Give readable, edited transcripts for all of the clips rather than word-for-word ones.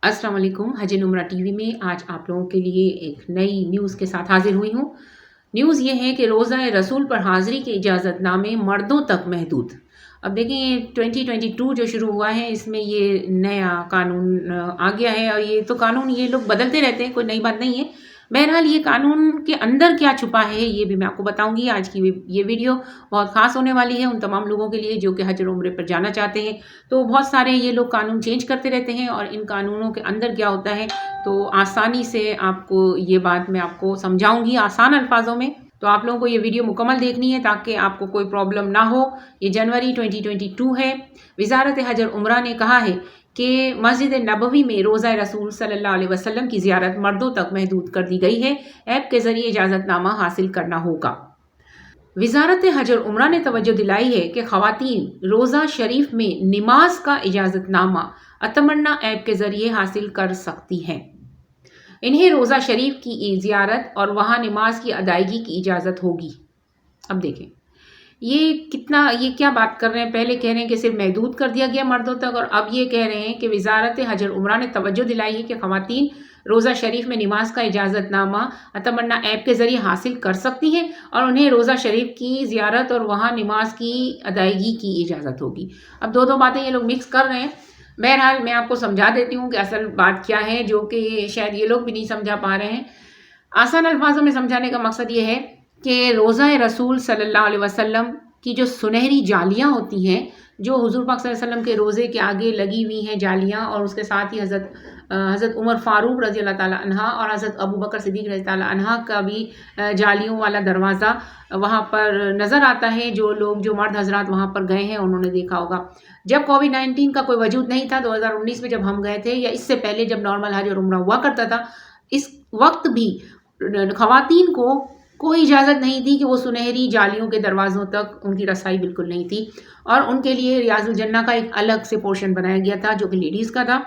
अस्सलाम वालेकुम। हज नुमरा टीवी में आज आप लोगों के लिए एक नई न्यूज़ के साथ हाजिर हुई हूँ। न्यूज़ ये है कि रोज़ा रसूल पर हाज़िरी के इजाज़तनामे मर्दों तक महदूद। अब देखें, ये 2022 जो शुरू हुआ है, इसमें ये नया कानून आ गया है, और ये तो कानून ये लोग बदलते रहते हैं, कोई नई बात नहीं है। बहरहाल ये कानून के अंदर क्या छुपा है ये भी मैं आपको बताऊंगी। आज की ये वीडियो बहुत ख़ास होने वाली है उन तमाम लोगों के लिए जो कि हज और उम्रे पर जाना चाहते हैं। तो बहुत सारे ये लोग कानून चेंज करते रहते हैं, और इन कानूनों के अंदर क्या होता है तो आसानी से आपको ये बात मैं आपको समझाऊंगी आसान अल्फाजों में। तो आप लोगों को ये वीडियो मुकम्मल देखनी है ताकि आपको कोई प्रॉब्लम ना हो। ये जनवरी 2022 है। वजारत हज और उम्रा ने कहा है कि मस्जिद नबवी में रोज़ा रसूल सल्लल्लाहु अलैहि वसल्लम की ज़ियारत मर्दों तक महदूद कर दी गई है। ऐप के ज़रिए इजाज़तनामा हासिल करना होगा। वजारत हज और उम्रा ने तवज्जो दिलाई है कि ख़वातीन रोज़ा शरीफ में नमाज का इजाज़तनामा अतमन्ना ऐप के ज़रिए हासिल कर सकती हैं। इन्हें रोज़ा शरीफ की ज़ियारत और वहाँ नमाज की अदायगी की इजाज़त होगी। अब देखें ये क्या बात कर रहे हैं। पहले कह रहे हैं कि सिर्फ महदूद कर दिया गया मर्दों तक, और अब ये कह रहे हैं कि वजारत हज और उम्रा ने तवज्जो दिलाई है कि ख़वातीन रोज़ा शरीफ में नमाज का इजाज़तनामा अतमन्ना ऐप के ज़रिए हासिल कर सकती हैं, और उन्हें रोज़ा शरीफ की ज़ियारत और वहाँ नमाज की अदायगी की इजाज़त होगी। अब दो बातें ये लोग मिक्स कर रहे हैं। बहरहाल मैं आपको समझा देती हूँ कि असल बात क्या है, जो कि शायद ये लोग भी नहीं समझा पा रहे हैं। आसान अल्फाजों में समझाने का मकसद ये है कि रोज़ा रसूल सल्लल्लाहु अलैहि वसल्लम की जो सुनहरी जालियाँ होती हैं, जो हुज़ूर पाक सल्लल्लाहु अलैहि वसल्लम के रोज़े के आगे लगी हुई हैं जालियाँ, और उसके साथ ही हज़रत उमर फ़ारूक रज़ी अल्लाह ताला अन्हा और हज़रत अबू बकर सिद्दीक़ रज़ी ताला अन्हा का भी जालियों वाला दरवाज़ा वहाँ पर नज़र आता है। जो लोग जो मर्द हज़रात वहाँ पर गए हैं उन्होंने देखा होगा। जब कोविड-19 का कोई वजूद नहीं था 2019 में जब हम गए थे, या इससे पहले जब नॉर्मल हज और उम्रा हुआ करता था, इस वक्त भी ख़वातीन को कोई इजाज़त नहीं थी कि वो सुनहरी जालियों के दरवाज़ों तक उनकी रसाई बिल्कुल नहीं थी, और उनके लिए रियाजुल जन्ना का एक अलग से पोर्शन बनाया गया था जो कि लेडीज़ का था,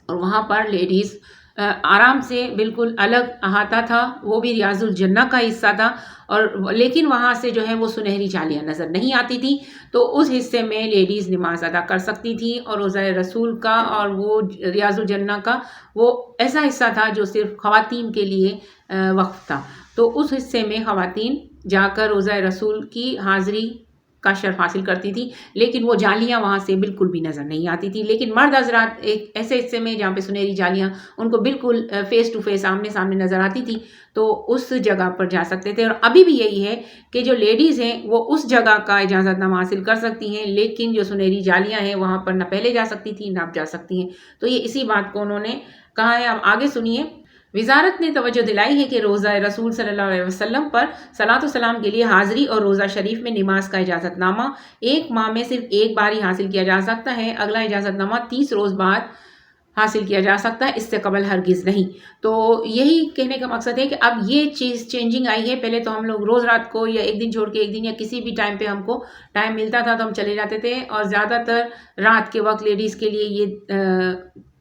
और वहाँ पर लेडीज़ आराम से बिल्कुल अलग अहाता था, वो भी रियाजुल जन्ना का हिस्सा था, और लेकिन वहाँ से जो है वो सुनहरी जालियाँ नज़र नहीं आती थी। तो उस हिस्से में लेडीज़ नमाज अदा कर सकती थी, और रोज़ा रसूल का और वो रियाजुल जन्ना का वो ऐसा हिस्सा था जो सिर्फ ख़वातीन के लिए वक्फ था। तो उस हिस्से में ख़वातीन जाकर रोज़ा रसूल की हाज़िरी का शर्फ हासिल करती थी, लेकिन वो जालियाँ वहाँ से बिल्कुल भी नज़र नहीं आती थी। लेकिन मर्द हज़रात एक ऐसे हिस्से में जहाँ पे सुनहरी जालियाँ उनको बिल्कुल फ़ेस टू फ़ेस आमने सामने नज़र आती थी, तो उस जगह पर जा सकते थे। और अभी भी यही है कि जो लेडीज़ हैं वो उस जगह का इजाज़तनामा हासिल कर सकती हैं, लेकिन जो सुनहरी जालियाँ हैं वहाँ पर न पहले जा सकती थी न अब जा सकती हैं। तो ये इसी बात को उन्होंने कहा है। अब आगे सुनिए। वजारत ने तवज्जो दिलाई है कि रोज़ा रसूल सल्लल्लाहु अलैहि वसल्लम पर सलातो सलाम के लिए हाज़िरी और रोज़ा शरीफ में नमाज का इजाज़तनामा एक माह में सिर्फ एक बार ही हासिल किया जा सकता है। अगला इजाज़तनामा 30 रोज़ बाद हासिल किया जा सकता है, इससे कबल हरगिज़ नहीं। तो यही कहने का मकसद है कि अब ये चीज़ चेंजिंग आई है। पहले तो हम लोग रोज़ रात को या एक दिन छोड़ के एक दिन या किसी भी टाइम पे हमको टाइम मिलता था तो हम चले जाते थे, और ज़्यादातर रात के वक्त लेडीज़ के लिए ये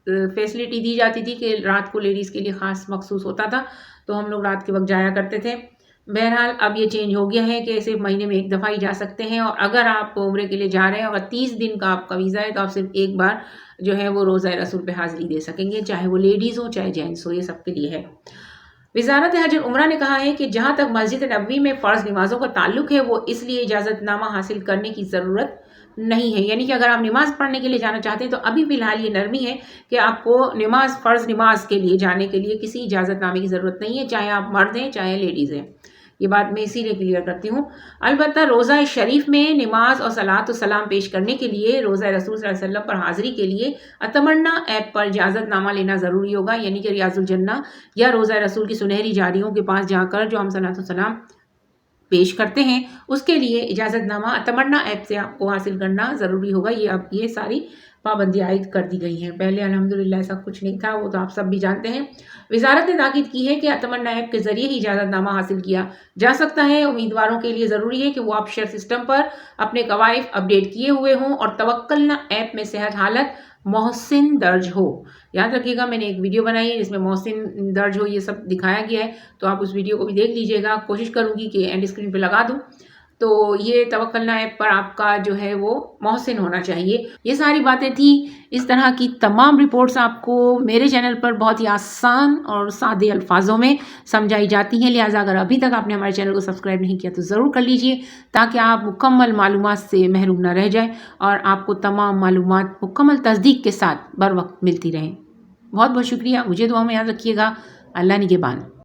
फैसिलिटी दी जाती थी कि रात को लेडीज़ के लिए ख़ास मखसूस होता था, तो हम लोग रात के वक्त जाया करते थे। बहरहाल अब ये चेंज हो गया है कि सिर्फ महीने में एक दफ़ा ही जा सकते हैं, और अगर आप उम्रे के लिए जा रहे हैं, अगर 30 दिन का आपका वीज़ा है, तो आप सिर्फ एक बार जो है वो रोज़ा रसूल पे हाज़िरी दे सकेंगे, चाहे वो लेडीज़ हो चाहे जेंट्स हो, ये सबके लिए है। वजारत हज और उम्रा ने कहा है कि जहाँ तक मस्जिद नबवी में फ़र्ज़ नमाज़ों का ताल्लुक है, वो इसलिए इजाज़तनामा हासिल करने की ज़रूरत नहीं है। यानी कि अगर आप नमाज़ पढ़ने के लिए जाना चाहते हैं तो अभी फ़िलहाल ये नरमी है कि आपको फ़र्ज़ नमाज के लिए जाने के लिए किसी इजाज़तनामे की ज़रूरत नहीं है, चाहे आप मर्द हैं चाहे लेडीज़ हैं। ये बात मैं इसीलिए क्लियर करती हूँ। अलबत्ता रोज़ा शरीफ में नमाज और सलात व सलाम पेश करने के लिए रोज़ा रसूल सल्लल्लाहु अलैहि वसल्लम पर हाज़िरी के लिए अतमन्ना ऐप पर इजाज़तनामा लेना ज़रूरी होगा। यानी कि रियाजुल जन्ना या रोज़ा रसूल की सुनहरी जालियों के पास जाकर जो हम सलात व सलाम पेश करते हैं उसके लिए इजाज़तनामा तमन्ना ऐप से आपको हासिल करना ज़रूरी होगा। ये अब ये सारी पाबंदी आयद कर दी गई हैं। पहले अल्हम्दुलिल्लाह ऐसा कुछ नहीं था, वो तो आप सब भी जानते हैं। वजारत ने ताकीद की है कि तमन्ना ऐप के ज़रिए ही इजाज़तनामा हासिल किया जा सकता है। उम्मीदवारों के लिए ज़रूरी है कि वो ऑफशोर सिस्टम पर अपने कवाइफ अपडेट किए हुए हों, और तवक्कलना ऐप में सेहत हालत मोहसिन दर्ज हो। याद रखिएगा, मैंने एक वीडियो बनाई है जिसमें मोहसिन दर्ज हो ये सब दिखाया गया है, तो आप उस वीडियो को भी देख लीजिएगा। कोशिश करूँगी कि एंड स्क्रीन पे लगा दूँ। تو یہ توکل ایپ پر آپ کا جو ہے وہ محسن ہونا چاہیے۔ یہ ساری باتیں تھیں، اس طرح کی تمام رپورٹس آپ کو میرے چینل پر بہت ہی آسان اور سادے الفاظوں میں سمجھائی جاتی ہیں، لہٰذا اگر ابھی تک آپ نے ہمارے چینل کو سبسکرائب نہیں کیا تو ضرور کر لیجئے تاکہ آپ مکمل معلومات سے محروم نہ رہ جائیں اور آپ کو تمام معلومات مکمل تصدیق کے ساتھ بر وقت ملتی رہیں۔ بہت بہت شکریہ، مجھے دعا میں یاد رکھیے گا۔ اللہ نگہبان۔